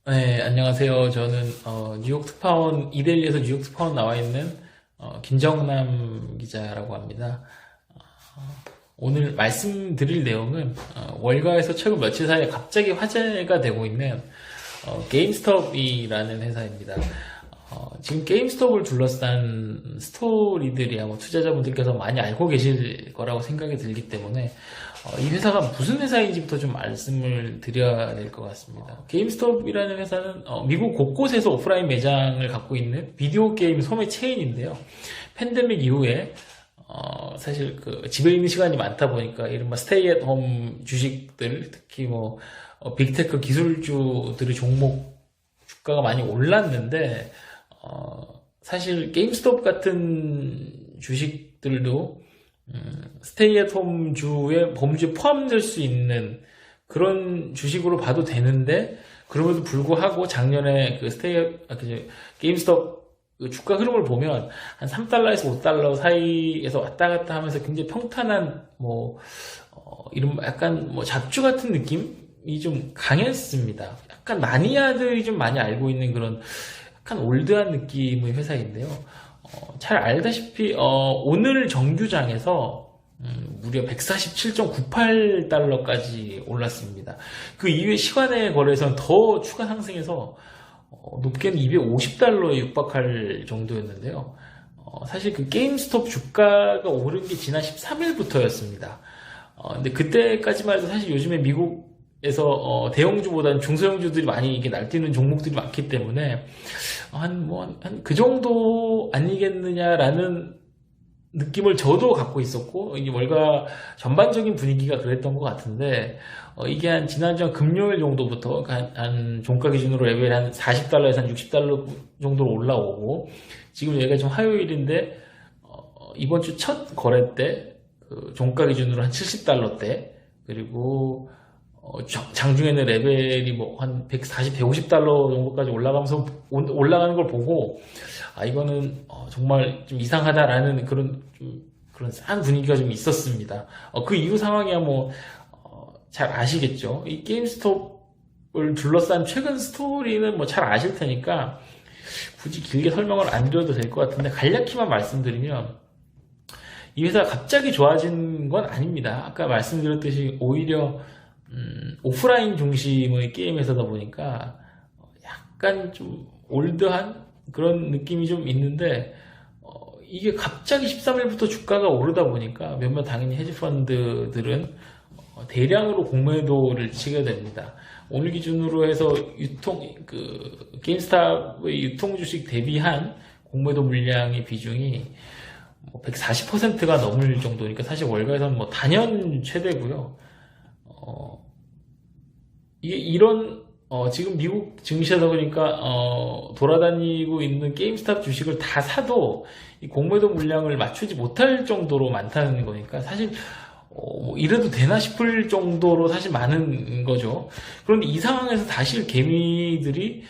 네, 안녕하세요. 저는 뉴욕 특파원 이데일리에서 뉴욕 특파원 나와 있는 김정남 기자라고 합니다. 오늘 말씀드릴 내용은 월가에서 최근 며칠 사이에 갑자기 화제가 되고 있는 게임스톱이라는 회사입니다. 지금 게임스톱을 둘러싼 스토리들이야 투자자분들께서 많이 알고 계실 거라고 생각이 들기 때문에 이 회사가 무슨 회사인지부터 좀 말씀을 드려야 될 것 같습니다. 게임스톱이라는 회사는 미국 곳곳에서 오프라인 매장을 갖고 있는 비디오 게임 소매 체인인데요. 팬데믹 이후에 사실 집에 있는 시간이 많다 보니까 이른바 스테이 앳 홈 주식들, 특히 빅테크 기술주들의 종목 주가가 많이 올랐는데 사실 게임스톱 같은 주식들도 스테이 앳 홈 주의 범주에 포함될 수 있는 그런 주식으로 봐도 되는데, 그럼에도 불구하고 작년에 게임스톱 주가 흐름을 보면 한 3달러에서 5달러 사이에서 왔다 갔다 하면서 굉장히 평탄한 이런 약간 잡주 같은 느낌이 좀 강했습니다. 약간 마니아들이 좀 많이 알고 있는 그런 약간 올드한 느낌의 회사인데요. 잘 알다시피 오늘 정규장에서 무려 147.98달러까지 올랐습니다. 그 이후에 시간의 거래에서는 더 추가 상승해서 높게는 250달러에 육박할 정도였는데요. 사실 그 게임스톱 주가가 오른 게 지난 13일부터였습니다. 근데 그때까지만 해도 사실 요즘에 미국에서 대형주보다는 중소형주들이 많이 이게 날뛰는 종목들이 많기 때문에 한 그 정도 아니겠느냐라는 느낌을 저도 갖고 있었고, 이게 월가 전반적인 분위기가 그랬던 것 같은데, 이게 한 지난주 금요일 정도부터 한 종가 기준으로 레벨이 한 40달러에서 한 60달러 정도로 올라오고, 지금 여기가 좀 화요일인데, 이번 주 첫 거래 때, 종가 기준으로 한 70달러대, 그리고 장중에는 레벨이 한 140, 150달러 정도까지 올라가면서 올라가는 걸 보고, 이거는 정말 좀 이상하다라는 그런 싼 분위기가 좀 있었습니다. 그 이후 상황이야 잘 아시겠죠? 이 게임스톱을 둘러싼 최근 스토리는 잘 아실 테니까 굳이 길게 설명을 안 드려도 될 것 같은데, 간략히만 말씀드리면 이 회사가 갑자기 좋아진 건 아닙니다. 아까 말씀드렸듯이 오히려 오프라인 중심의 게임 회사다 보니까 약간 좀 올드한 그런 느낌이 좀 있는데, 이게 갑자기 13일부터 주가가 오르다 보니까 몇몇 당연히 헤지펀드들은 대량으로 공매도를 치게 됩니다. 오늘 기준으로 해서 게임스탑의 유통 주식 대비한 공매도 물량의 비중이 140%가 넘을 정도니까 사실 월가에서는 단연 최대고요. 이게 이런 지금 미국 증시하다 보니까 돌아다니고 있는 게임스탑 주식을 다 사도 이 공매도 물량을 맞추지 못할 정도로 많다는 거니까 사실 이래도 되나 싶을 정도로 사실 많은 거죠. 그런데 이 상황에서 다시 개미들이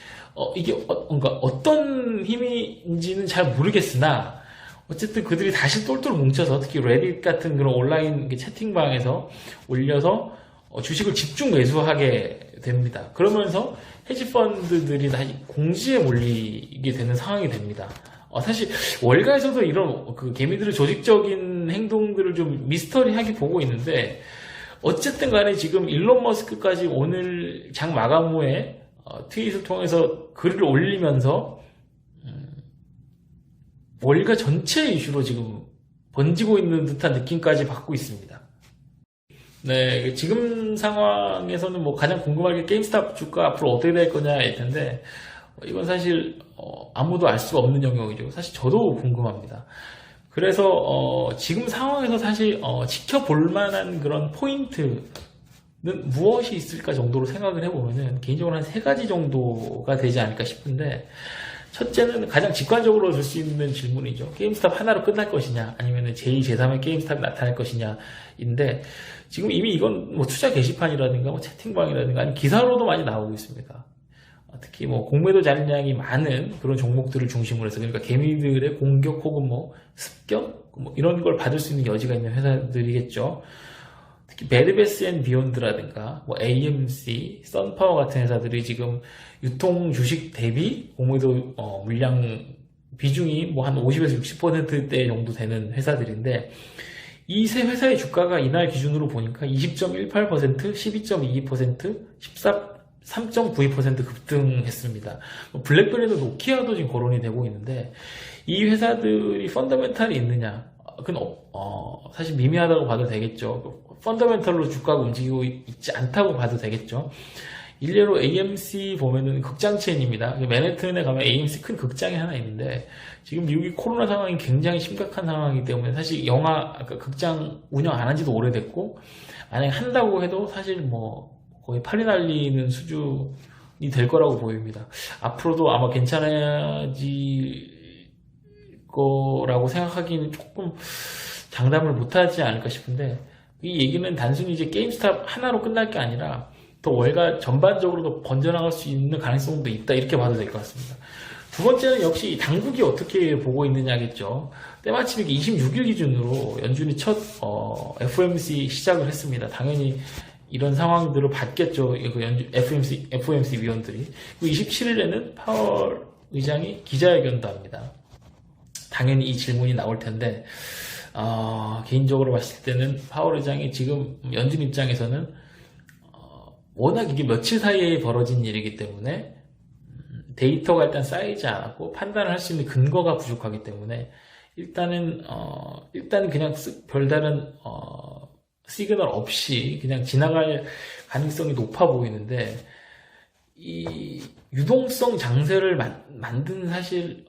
이게 뭔가 어떤 힘인지는 잘 모르겠으나 어쨌든 그들이 다시 똘똘 뭉쳐서 특히 레딧 같은 그런 온라인 채팅방에서 올려서 주식을 집중 매수하게 됩니다. 그러면서 헤지펀드들이 다시 공시에 몰리게 되는 상황이 됩니다. 사실 월가에서도 이런 개미들의 조직적인 행동들을 좀 미스터리하게 보고 있는데, 어쨌든 간에 지금 일론 머스크까지 오늘 장 마감 후에 트윗을 통해서 글을 올리면서 월가 전체 이슈로 지금 번지고 있는 듯한 느낌까지 받고 있습니다. 네, 지금 상황에서는 가장 궁금한 게 게임스탑 주가 앞으로 어떻게 될 거냐일 텐데, 이건 사실 아무도 알 수가 없는 영역이죠. 사실 저도 궁금합니다. 그래서 지금 상황에서 사실 지켜볼 만한 그런 포인트는 무엇이 있을까 정도로 생각을 해보면은 개인적으로 한 세 가지 정도가 되지 않을까 싶은데, 첫째는 가장 직관적으로 줄 수 있는 질문이죠. 게임스탑 하나로 끝날 것이냐, 아니면 제2, 제3의 게임스탑이 나타날 것이냐인데, 지금 이미 이건 투자 게시판이라든가 채팅방이라든가 아니면 기사로도 많이 나오고 있습니다. 특히 공매도 잔량이 많은 그런 종목들을 중심으로 해서, 그러니까 개미들의 공격 혹은 습격 이런 걸 받을 수 있는 여지가 있는 회사들이겠죠. 특히 베드베스 앤 비욘드라든가 뭐 AMC, 선파워 같은 회사들이 지금 유통 주식 대비 공모도 물량 비중이 뭐 한 50에서 60%대 정도 되는 회사들인데, 이 세 회사의 주가가 이날 기준으로 보니까 20.18%, 12.22%, 3.92% 급등했습니다. 블랙베리도 노키아도 지금 거론이 되고 있는데, 이 회사들이 펀더멘탈이 있느냐? 그건 사실 미미하다고 봐도 되겠죠. 펀더멘털로 주가가 움직이고 있지 않다고 봐도 되겠죠. 일례로 AMC 보면은 극장 체인입니다. 맨해튼에 가면 AMC 큰 극장이 하나 있는데, 지금 미국이 코로나 상황이 굉장히 심각한 상황이기 때문에 사실 극장 운영 안 한 지도 오래됐고, 만약에 한다고 해도 사실 뭐 거의 팔이 날리는 수준이 될 거라고 보입니다. 앞으로도 아마 괜찮아질 거라고 생각하기는 조금 장담을 못하지 않을까 싶은데, 이 얘기는 단순히 이제 게임스탑 하나로 끝날 게 아니라 또 월가 전반적으로도 번져나갈 수 있는 가능성도 있다, 이렇게 봐도 될 것 같습니다. 두 번째는 역시 당국이 어떻게 보고 있느냐겠죠. 때마침 이게 26일 기준으로 연준이 첫 FOMC 시작을 했습니다. 당연히 이런 상황들을 봤겠죠. FOMC 위원들이. 27일에는 파월 의장이 기자회견도 합니다. 당연히 이 질문이 나올 텐데, 개인적으로 봤을 때는 파월 의장이 지금 연준 입장에서는 워낙 이게 며칠 사이에 벌어진 일이기 때문에 데이터가 일단 쌓이지 않았고 판단을 할 수 있는 근거가 부족하기 때문에 일단은 그냥 별다른 시그널 없이 그냥 지나갈 가능성이 높아 보이는데, 이 유동성 장세를 만든 사실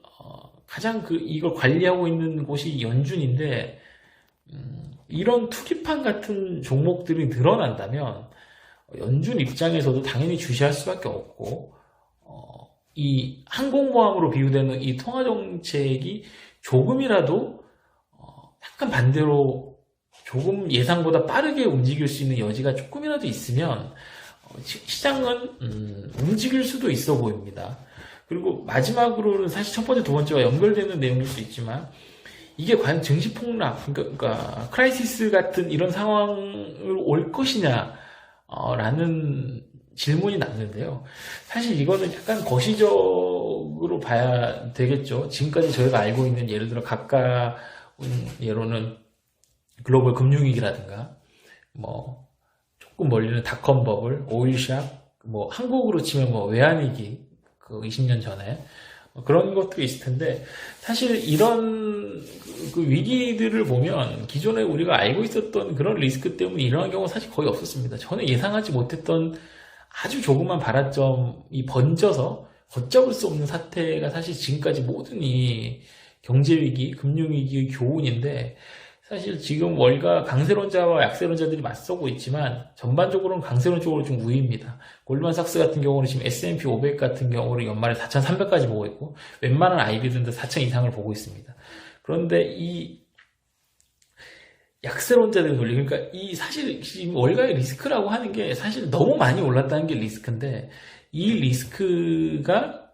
가장 이걸 관리하고 있는 곳이 연준인데, 이런 투기판 같은 종목들이 늘어난다면 연준 입장에서도 당연히 주시할 수밖에 없고, 이 항공모함으로 비유되는 이 통화정책이 조금이라도 약간 반대로 조금 예상보다 빠르게 움직일 수 있는 여지가 조금이라도 있으면 시장은 움직일 수도 있어 보입니다. 그리고 마지막으로는 사실 첫 번째, 두 번째와 연결되는 내용일 수 있지만, 이게 과연 증시 폭락, 그러니까 크라이시스 같은 이런 상황을 올 것이냐 라는 질문이 났는데요. 사실 이거는 약간 거시적으로 봐야 되겠죠. 지금까지 저희가 알고 있는, 예를 들어 가까운 예로는 글로벌 금융위기라든가 뭐 조금 멀리는 닷컴 버블, 오일샵, 뭐 한국으로 치면 뭐 외환위기, 그 20년 전에 그런 것들이 있을 텐데, 사실 이런 그 위기들을 보면 기존에 우리가 알고 있었던 그런 리스크 때문에 일어난 경우가 사실 거의 없었습니다. 전혀 예상하지 못했던 아주 조그만 발화점이 번져서 걷잡을 수 없는 사태가 사실 지금까지 모든 이 경제위기, 금융위기의 교훈인데, 사실 지금 월가 강세론자와 약세론자들이 맞서고 있지만 전반적으로는 강세론 쪽으로 좀 우위입니다. 골드만삭스 같은 경우는 지금 S&P 500 같은 경우는 연말에 4,300까지 보고 있고, 웬만한 IB들도 4,000 이상을 보고 있습니다. 그런데 이 약세론자들의 논리, 그러니까 이 사실 지금 월가의 리스크라고 하는 게 사실 너무 많이 올랐다는 게 리스크인데, 이 리스크가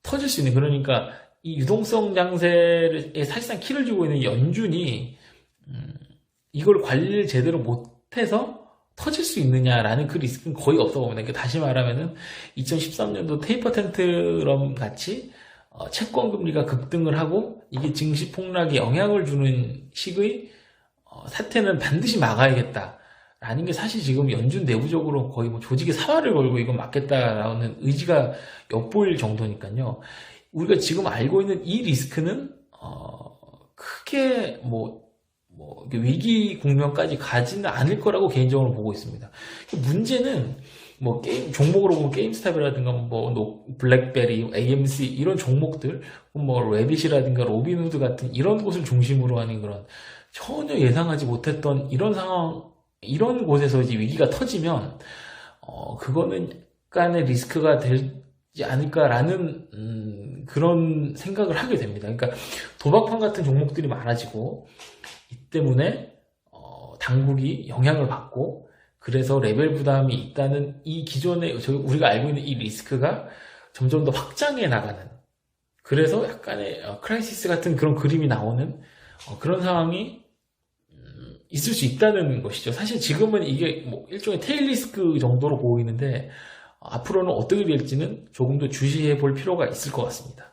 터질 수 있는, 그러니까 이 유동성 장세에 사실상 키를 주고 있는 연준이 이걸 관리를 제대로 못해서 터질 수 있느냐라는 그 리스크는 거의 없어 봅니다. 그러니까 다시 말하면은 2013년도 테이퍼 텐트럼 같이 채권 금리가 급등을 하고 이게 증시 폭락에 영향을 주는 식의 사태는 반드시 막아야겠다라는 게 사실 지금 연준 내부적으로 거의 뭐 조직의 사활을 걸고 이건 막겠다라는 의지가 엿보일 정도니까요. 우리가 지금 알고 있는 이 리스크는 크게 위기 국면까지 가지는 않을 거라고 개인적으로 보고 있습니다. 문제는 뭐 게임 종목으로 보면 게임스탑이라든가 뭐 블랙베리, AMC 이런 종목들, 뭐 레빗이라든가 로빈후드 같은 이런 곳을 중심으로 하는 그런 전혀 예상하지 못했던 이런 상황, 이런 곳에서 이제 위기가 터지면 그거는 약간의 리스크가 되지 않을까라는 그런 생각을 하게 됩니다. 그러니까 도박판 같은 종목들이 많아지고 이 때문에 당국이 영향을 받고, 그래서 레벨 부담이 있다는 이 기존에 우리가 알고 있는 이 리스크가 점점 더 확장해 나가는, 그래서 약간의 크라이시스 같은 그런 그림이 나오는 그런 상황이 있을 수 있다는 것이죠. 사실 지금은 이게 뭐 일종의 테일 리스크 정도로 보이는데 앞으로는 어떻게 될지는 조금 더 주시해 볼 필요가 있을 것 같습니다.